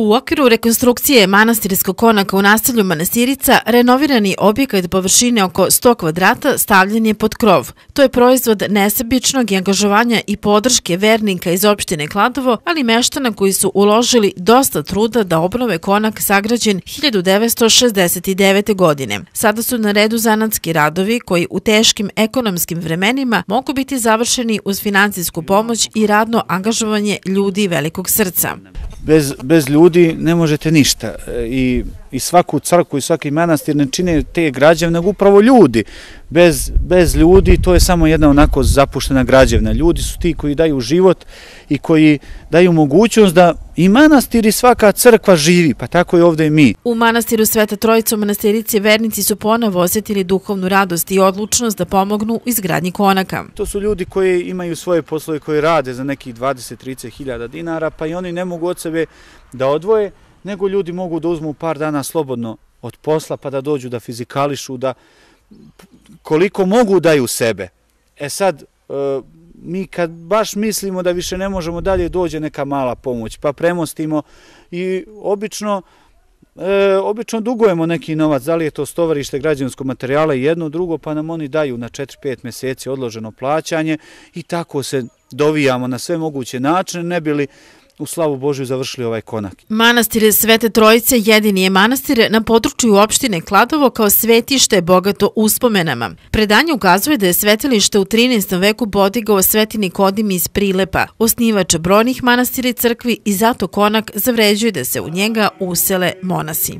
U okviru rekonstrukcije manastirskog konaka u naselju Manastirica, renovirani objekat površine oko 100 kvadrata stavljen je pod krov. To je proizvod nesebičnog angažovanja i podrške vernika iz opštine Kladovo, ali meštana koji su uložili dosta truda da obnove konak sagrađen 1969. godine. Sada su na redu zanatski radovi koji u teškim ekonomskim vremenima mogu biti završeni uz finansijsku pomoć i radno angažovanje ljudi velikog srca. Bez ljudi ne možete ništa i svaku crkvu i svaki manastir ne čine te građevine, nego upravo ljudi. Bez ljudi to je samo jedna onako zapuštena građevina. Ljudi su ti koji daju život i koji daju mogućnost da i manastir i svaka crkva živi, pa tako i ovdje i mi. U manastiru Sveta Trojica u Manastirici vernici su ponovo osjetili duhovnu radost i odlučnost da pomognu u izgradnji konaka. To su ljudi koji imaju svoje poslove, koji rade za nekih 20-30 hiljada dinara, pa i oni ne mogu od sebe da odvoje, nego ljudi mogu da uzmu par dana slobodno od posla pa da dođu da fizikališu, da koliko mogu daju sebe. Sad, mi kad baš mislimo da više ne možemo dalje, dođe neka mala pomoć, pa premostimo i obično dugujemo neki novac, da li je to stovarište građevinskog materijala i jedno drugo, pa nam oni daju na 4-5 mjeseci odloženo plaćanje i tako se dovijamo na sve moguće načine, ne bili u slavu Božju završili ovaj konak. Manastir Svete Trojice jedini je manastir na području opštine Kladovo kao svetište bogato uspomenama. Predanje ukazuje da je svetilište u 13. veku podigao sveti Nikodim iz Prilepa, osnivač brojnih manastira i crkvi, i zato konak zavređuje da se u njega usele monasi.